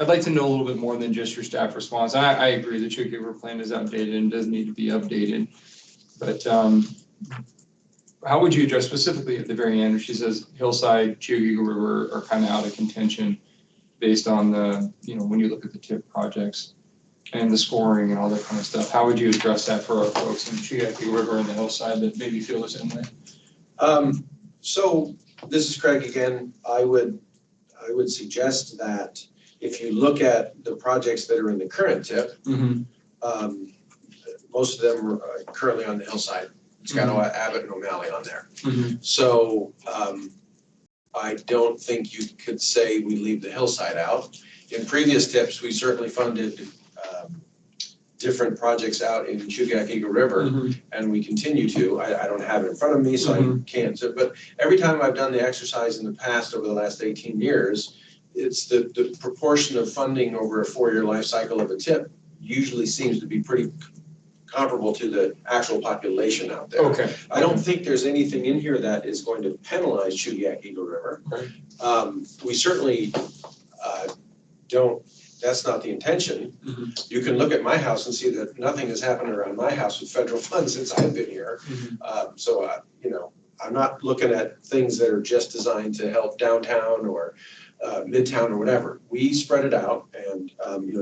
like to know a little bit more than just your staff response. I agree the Cherokee River plan is outdated and does need to be updated, but how would you address specifically at the very end, she says Hillside, Cherokee River are kind of out of contention based on the, when you look at the TIP projects and the scoring and all that kind of stuff. How would you address that for our folks in Cherokee River and the Hillside that maybe feel the same way? So this is Craig again. I would suggest that if you look at the projects that are in the current TIP, most of them are currently on the Hillside. It's got Abbott and O'Malley on there. So I don't think you could say we leave the Hillside out. In previous TIPs, we certainly funded different projects out in Chugach-Eagle River, and we continue to. I don't have it in front of me, so I can't. But every time I've done the exercise in the past over the last 18 years, it's the proportion of funding over a 4-year life cycle of a TIP usually seems to be pretty comparable to the actual population out there. Okay. I don't think there's anything in here that is going to penalize Chugach-Eagle River. We certainly don't, that's not the intention. You can look at my house and see that nothing has happened around my house with federal funds since I've been here. So, I'm not looking at things that are just designed to help downtown or Midtown or whatever. We spread it out, and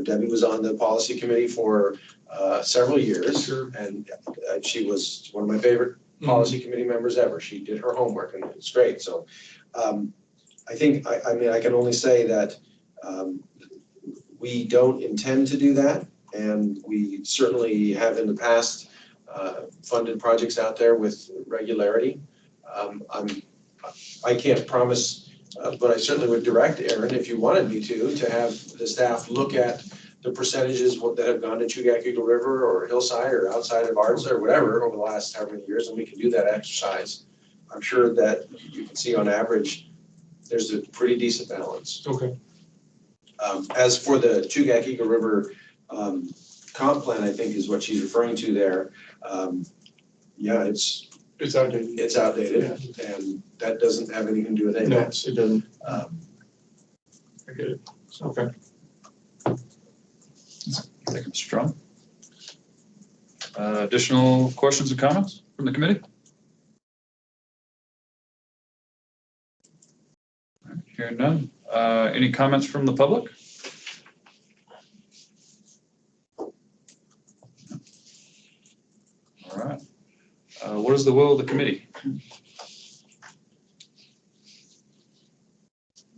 Debbie was on the policy committee for several years, and she was one of my favorite policy committee members ever. She did her homework, and it's great. So I think, I can only say that we don't intend to do that, and we certainly have in the past funded projects out there with regularity. I'm I can't promise, but I certainly would direct Aaron, if you wanted me to have the staff look at the percentages that have gone to Chugach Eagle River or Hillside or outside of Ardsley or whatever over the last however many years, and we can do that exercise. I'm sure that you can see on average, there's a pretty decent balance. Okay. As for the Chugach Eagle River comp plan, I think is what she's referring to there. Yeah, it's outdated. It's outdated, and that doesn't have anything to do with No, AMATs. it doesn't. I get it. Okay. Thank you, Mr. Strong. Additional questions and comments from the committee? All right, hearing none. Any comments from the public? All right. What is the will of the committee?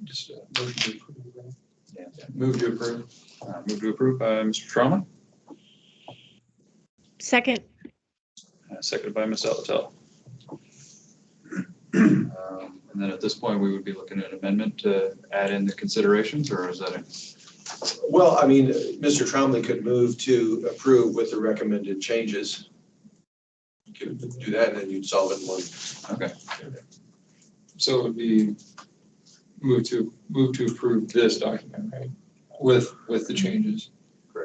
Just motion to approve. Yeah. Move to approve. Move to approve by Mr. Trauma, Second. seconded by Ms. Alatel. And then at this point, we would be looking at amendment to add in the considerations, or is that it? Well, I mean, Mr. Tromley could move to approve with the recommended changes. You could do that, and then you'd solve it in one. Okay. So it would be move to approve this document, right? With the changes.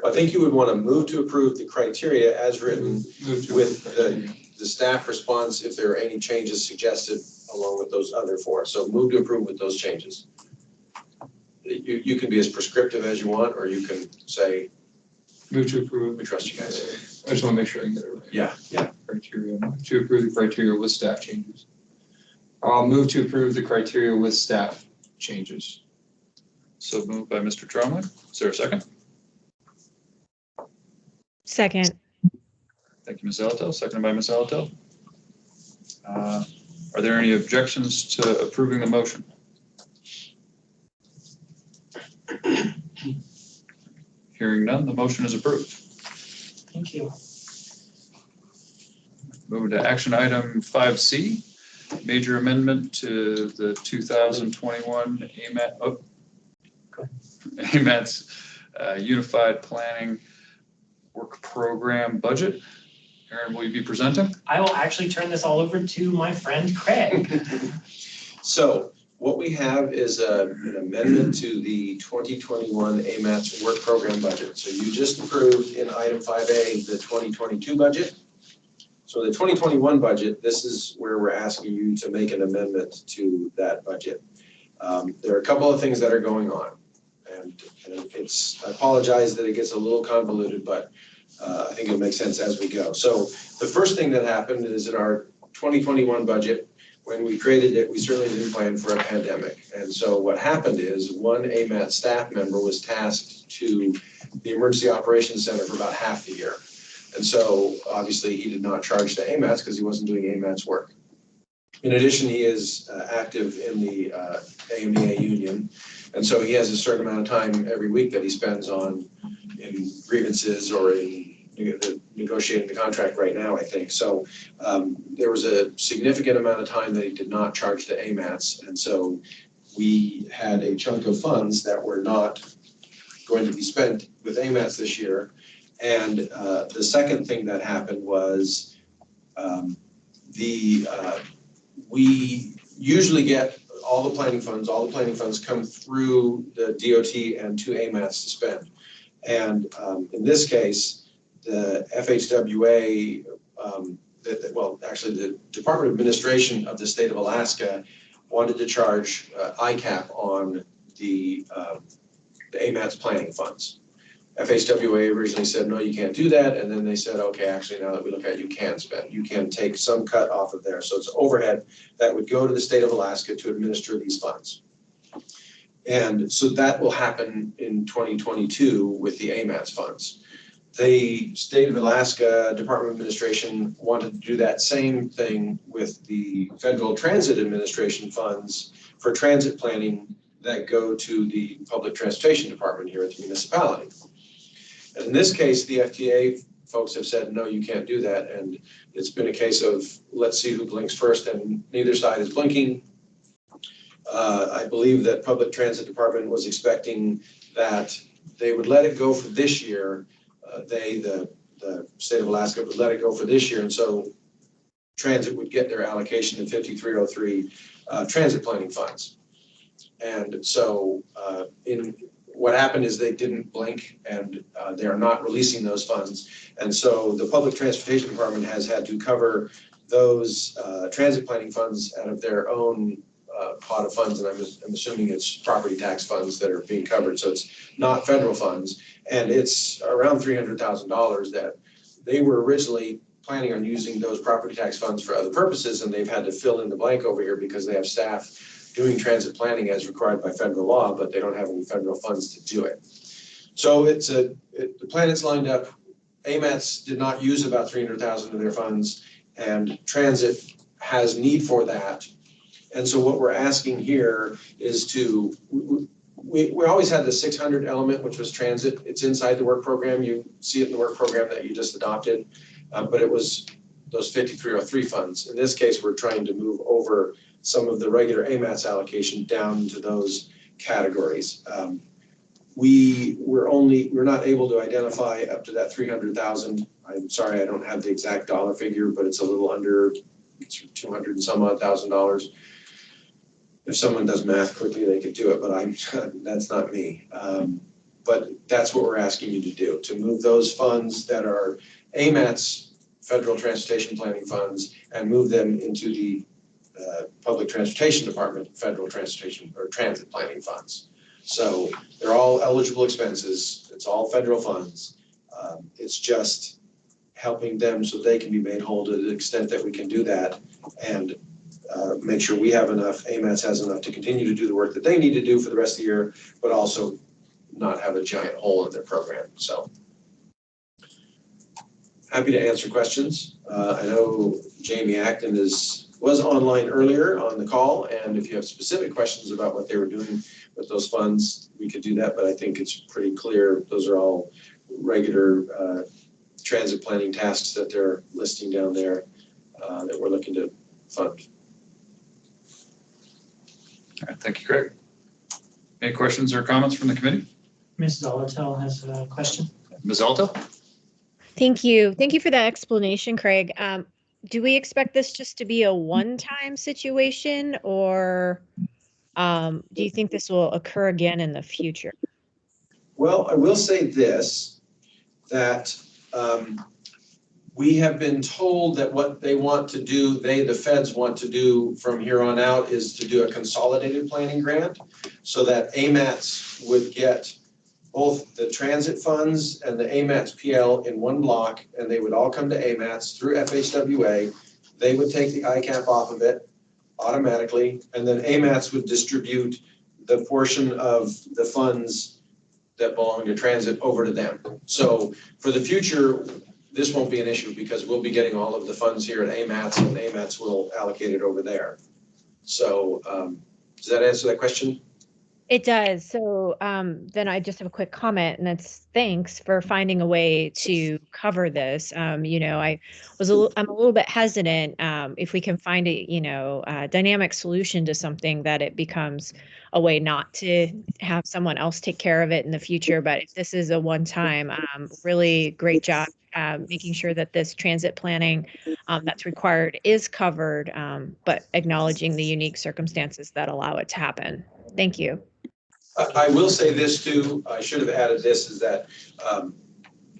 I think you would want to move to approve the criteria as written Move to with approve. the staff response if there are any changes suggested along with those other four. So move to approve with those changes. You can be as prescriptive as you want, or you can say, Move to approve. we trust you guys. I just want to make sure I get it right. Yeah. Criteria, to approve the criteria with staff changes. I'll move to approve the criteria with staff changes. So moved by Mr. Tromley. Is there a second? Second. Thank you, Ms. Alatel. Seconded by Ms. Alatel. Are there any objections to approving the motion? Hearing none, the motion is approved. Thank you. Moving to action item 5C, major amendment to the 2021 AMAT's Unified Planning Work Program Budget. Aaron, will you be presenting? I will actually turn this all over to my friend Craig. So what we have is an amendment to the 2021 AMAT's work program budget. So you just approved in item 5A the 2022 budget. So the 2021 budget, this is where we're asking you to make an amendment to that budget. There are a couple of things that are going on. And I apologize that it gets a little convoluted, but I think it'll make sense as we go. So the first thing that happened is in our 2021 budget, when we created it, we certainly didn't plan for a pandemic. And so what happened is one AMAT staff member was tasked to the Emergency Operations Center for about half the year. And so obviously he did not charge to AMATs because he wasn't doing AMAT's work. In addition, he is active in the AMDA union. And so he has a certain amount of time every week that he spends in grievances or in negotiating the contract right now, I think. So there was a significant amount of time that he did not charge to AMATs. And so we had a chunk of funds that were not going to be spent with AMATs this year. And the second thing that happened was we usually get all the planning funds come through the DOT and to AMATs to spend. And in this case, the FHWA, actually the Department of Administration of the state of Alaska wanted to charge ICAP on the AMAT's planning funds. FHWA originally said, no, you can't do that. And then they said, okay, actually, now that we look at it, you can spend. You can take some cut off of there. So it's overhead that would go to the state of Alaska to administer these funds. And so that will happen in 2022 with the AMAT's funds. The state of Alaska Department of Administration wanted to do that same thing with the Federal Transit Administration funds for transit planning that go to the Public Transportation Department here at the municipality. And in this case, the FTA folks have said, no, you can't do that. And it's been a case of let's see who blinks first, and neither side is blinking. I believe that Public Transit Department was expecting that they would let it go for this year. The state of Alaska would let it go for this year, and so transit would get their allocation of 5303 transit planning funds. And so what happened is they didn't blink, and they are not releasing those funds. And so the Public Transportation Department has had to cover those transit planning funds out of their own pot of funds, and I'm assuming it's property tax funds that are being covered. So it's not federal funds, and it's around $300,000 that they were originally planning on using those property tax funds for other purposes, and they've had to fill in the blank over here because they have staff doing transit planning as required by federal law, but they don't have any federal funds to do it. So the plan is lined up. AMATS did not use about 300,000 of their funds, and transit has need for that. And so what we're asking here is we always had the 600 element, which was transit. It's inside the work program. You see it in the work program that you just adopted, but it was those 5303 funds. In this case, we're trying to move over some of the regular AMATS allocation down to those categories. We're not able to identify up to that 300,000. I'm sorry, I don't have the exact dollar figure, but it's a little under 200 and some odd $1,000. If someone does math quickly, they could do it, but that's not me. But that's what we're asking you to do, to move those funds that are AMATS federal transportation planning funds and move them into the Public Transportation Department federal transportation or transit planning funds. So they're all eligible expenses. It's all federal funds. It's just helping them so they can be made whole to the extent that we can do that, and make sure we have enough, AMATS has enough to continue to do the work that they need to do for the rest of the year, but also not have a giant hole in their program. So happy to answer questions. I know Jamie Acton was online earlier on the call, and if you have specific questions about what they were doing with those funds, we could do that, but I think it's pretty clear those are all regular transit planning tasks that they're listing down there that we're looking to fund. All right, thank you, Craig. Any questions or comments from the committee? Ms. Zolotel has a question. Ms. Alto? Thank you. Thank you for that explanation, Craig. Do we expect this just to be a one-time situation, or do you think this will occur again in the future? Well, I will say this, that we have been told that what they want to do, the feds want to do from here on out is to do a consolidated planning grant so that AMATS would get both the transit funds and the AMATS PL in one block, and they would all come to AMATS through FHWA. They would take the ICAP off of it automatically, and then AMATS would distribute the portion of the funds that belong to transit over to them. So for the future, this won't be an issue because we'll be getting all of the funds here at AMATS, and AMATS will allocate it over there. So does that answer that question? It does. So then I just have a quick comment, and that's thanks for finding a way to cover this. I'm a little bit hesitant if we can find a dynamic solution to something, that it becomes a way not to have someone else take care of it in the future. But if this is a one-time, really great job making sure that this transit planning that's required is covered, but acknowledging the unique circumstances that allow it to happen. Thank you. I will say this too, I should have added this, is that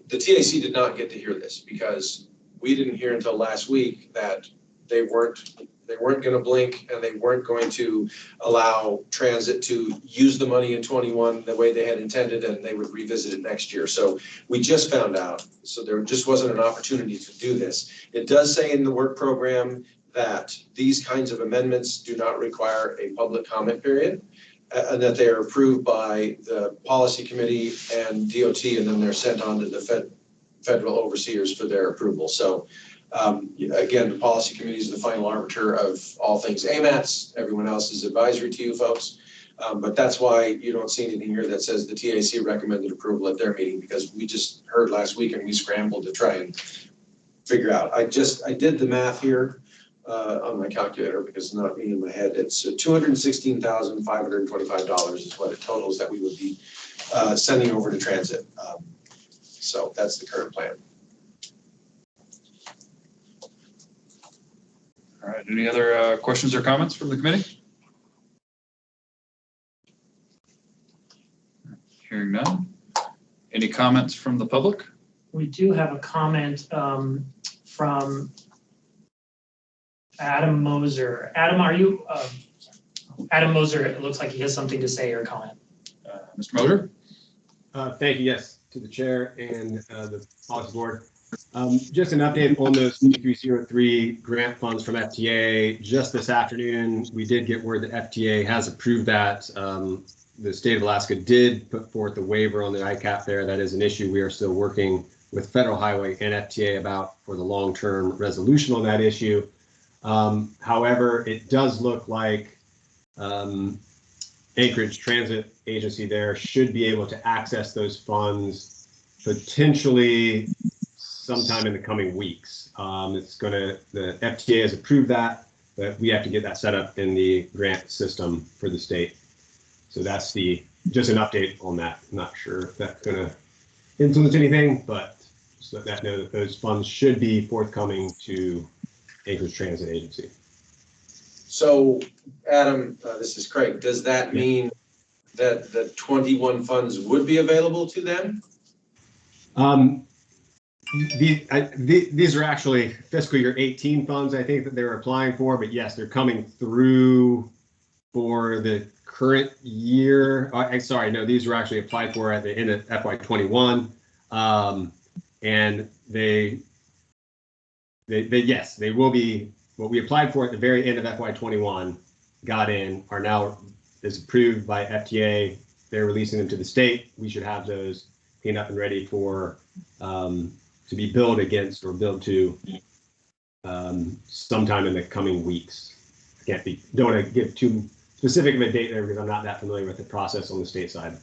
the TAC did not get to hear this because we didn't hear until last week that they weren't going to blink, and they weren't going to allow transit to use the money in 21 the way they had intended, and they would revisit it next year. So we just found out, so there just wasn't an opportunity to do this. It does say in the work program that these kinds of amendments do not require a public comment period, and that they are approved by the policy committee and DOT, and then they're sent on to the federal overseers for their approval. So again, the policy committee is the final arbiter of all things AMATS. Everyone else is advisory to you folks. But that's why you don't see anything here that says the TAC recommended approval at their meeting, because we just heard last week and we scrambled to try and figure out. I did the math here. on my calculator because it's not me in my head. It's $216,525 is what it totals that we would be sending over to transit. So that's the current plan. All right, any other questions or comments from the committee? Hearing none. Any comments from the public? We do have a comment from Adam Moser. Adam, are you, Adam Moser, it looks like he has something to say or comment. Mr. Moser? Thank you, yes, to the chair and the policy board. Just an update on those 2303 grant funds from FTA. Just this afternoon, we did get word that FTA has approved that. The state of Alaska did put forth a waiver on the ICAP there. That is an issue we are still working with Federal Highway and FTA about for the long-term resolution on that issue. However, it does look like Anchorage Transit Agency there should be able to access those funds potentially sometime in the coming weeks. The FTA has approved that, but we have to get that set up in the grant system for the state. So that's just an update on that. I'm not sure if that's going to influence anything, but just let that know that those funds should be forthcoming to Anchorage Transit Agency. So, Adam, this is Craig. Does that mean that the 21 funds would be available to them? These are actually fiscal year 18 funds, I think, that they're applying for, but yes, they're coming through for the current year. Sorry, no, these were actually applied for at the end of FY21. And yes, they will be, what we applied for at the very end of FY21 got in, are now is approved by FTA. They're releasing them to the state. We should have those cleaned up and ready for to be billed against or billed to sometime in the coming weeks. Don't want to give too specific of a date there because I'm not that familiar with the process on the state side.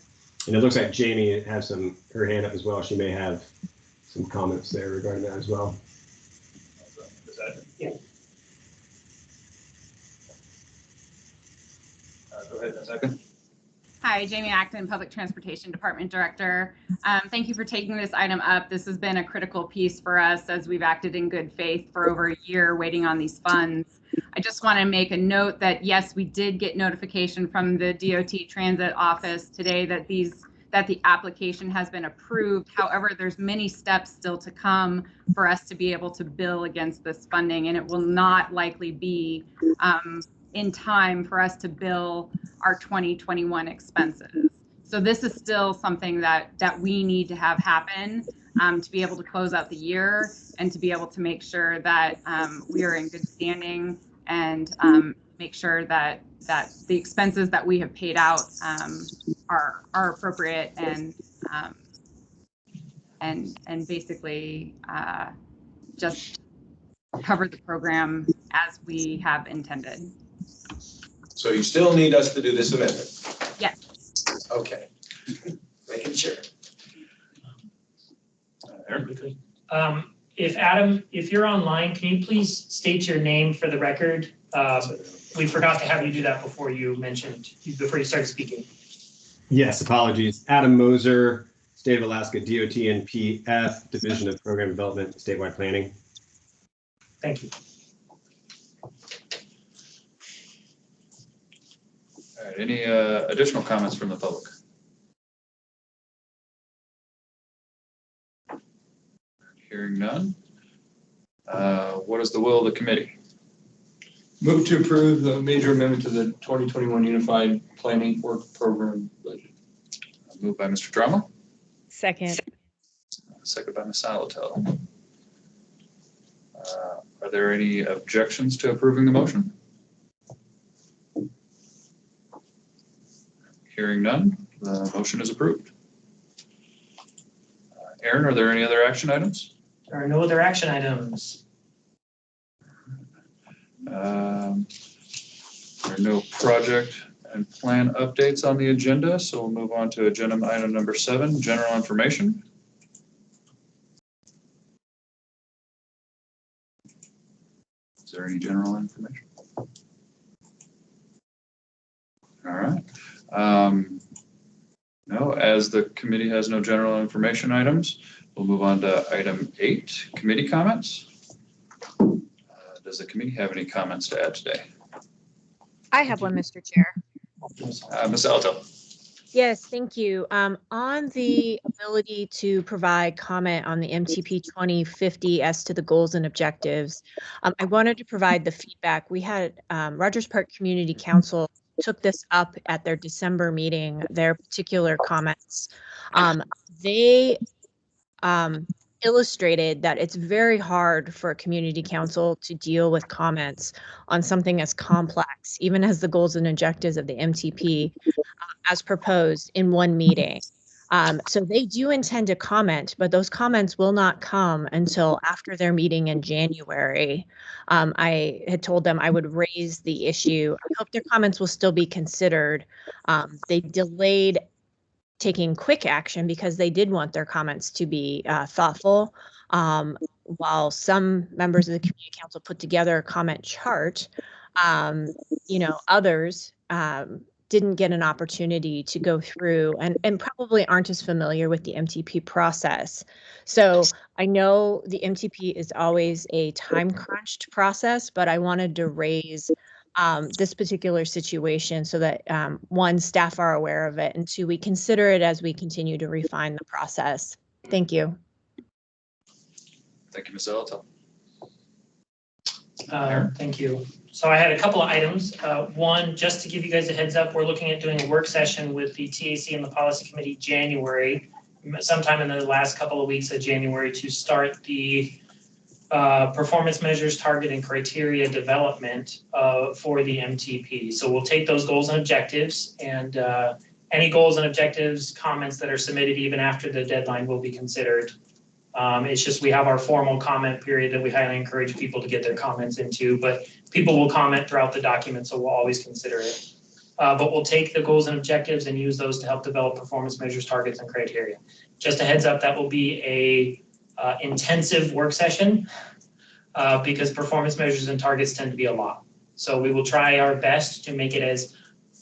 And it looks like Jamie has her hand up as well. She may have some comments there regarding that as well. Yeah. Go ahead in a second. Hi, Jamie Acton, Public Transportation Department Director. Thank you for taking this item up. This has been a critical piece for us as we've acted in good faith for over a year waiting on these funds. I just want to make a note that yes, we did get notification from the DOT Transit Office today that the application has been approved. However, there's many steps still to come for us to be able to bill against this funding, and it will not likely be in time for us to bill our 2021 expenses. So this is still something that we need to have happen to be able to close out the year and to be able to make sure that we are in good standing and make sure that the expenses that we have paid out are appropriate and basically just cover the program as we have intended. So you still need us to do this amendment? Yes. Okay. Making sure. If Adam, if you're online, can you please state your name for the record? We forgot to have you do that before you started speaking. Yes, apologies. Adam Moser, State of Alaska DOT and PF, Division of Program Development, Statewide Planning. Thank you. All right, any additional comments from the public? Hearing none. What is the will of the committee? Move to approve the major amendment to the 2021 Unified Planning Work Program budget. Moved by Mr. Drama. Second. Second by Ms. Salatel. Are there any objections to approving the motion? Hearing none, the motion is approved. Aaron, are there any other action items? There are no other action items. There are no project and plan updates on the agenda, so we'll move on to agenda item number 7, general information. Is there any general information? All right. No, as the committee has no general information items, we'll move on to item 8, committee comments. Does the committee have any comments to add today? I have one, Mr. Chair. Ms. Alto. Yes, thank you. On the ability to provide comment on the MTP 2050 as to the goals and objectives, I wanted to provide the feedback. We had Rogers Park Community Council took this up at their December meeting, their particular comments. They illustrated that it's very hard for a community council to deal with comments on something as complex, even as the goals and objectives of the MTP as proposed in one meeting. So they do intend to comment, but those comments will not come until after their meeting in January. I had told them I would raise the issue. I hope their comments will still be considered. They delayed taking quick action because they did want their comments to be thoughtful. While some members of the community council put together a comment chart, others didn't get an opportunity to go through and probably aren't as familiar with the MTP process. So I know the MTP is always a time crunched process, but I wanted to raise this particular situation so that one, staff are aware of it, and two, we consider it as we continue to refine the process. Thank you. Thank you, Ms. Alto. Thank you. So I had a couple of items. One, just to give you guys a heads up, we're looking at doing a work session with the TAC and the Policy Committee January, sometime in the last couple of weeks of January, to start the performance measures, target, and criteria development for the MTP. So we'll take those goals and objectives, and any goals and objectives, comments that are submitted even after the deadline will be considered. It's just we have our formal comment period that we highly encourage people to get their comments into, but people will comment throughout the document, so we'll always consider it. But we'll take the goals and objectives and use those to help develop performance measures, targets, and criteria. Just a heads up, that will be a intensive work session because performance measures and targets tend to be a lot. So we will try our best to make it as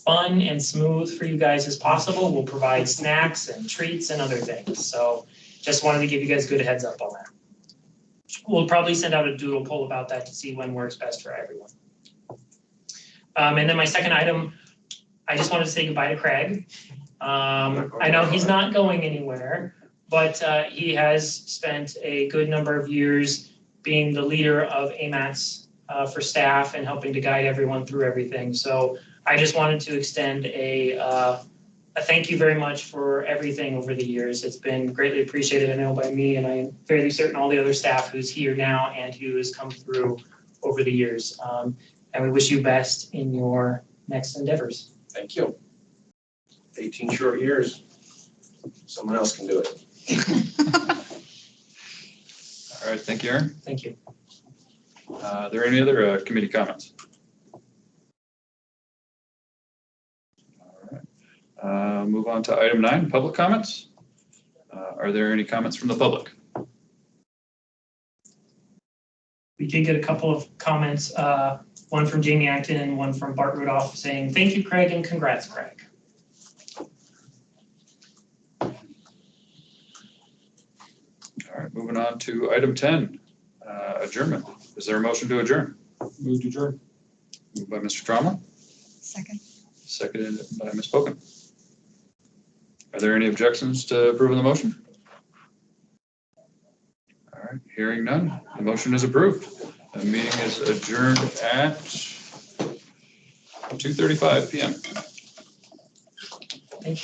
fun and smooth for you guys as possible. We'll provide snacks and treats and other things. So just wanted to give you guys a good heads up on that. We'll probably send out a doodle poll about that to see when works best for everyone. And then my second item, I just wanted to say goodbye to Craig. I know he's not going anywhere, but he has spent a good number of years being the leader of AMATS for staff and helping to guide everyone through everything. So I just wanted to extend a thank you very much for everything over the years. It's been greatly appreciated, I know, by me, and I am fairly certain all the other staff who's here now and who has come through over the years. And we wish you best in your next endeavors. Thank you. 18 short years. Someone else can do it. All right, thank you, Aaron. Thank you. Are there any other committee comments? Move on to item 9, public comments. Are there any comments from the public? We did get a couple of comments, one from Jamie Acton and one from Bart Rudolph saying, thank you, Craig, and congrats, Craig. All right, moving on to item 10, adjournment. Is there a motion to adjourn? Move to adjourn. Moved by Mr. Trauma. Second. Seconded by Ms. Bogan. Are there any objections to approving the motion? All right, hearing none, the motion is approved. The meeting is adjourned at 2:35 p.m. Thank you.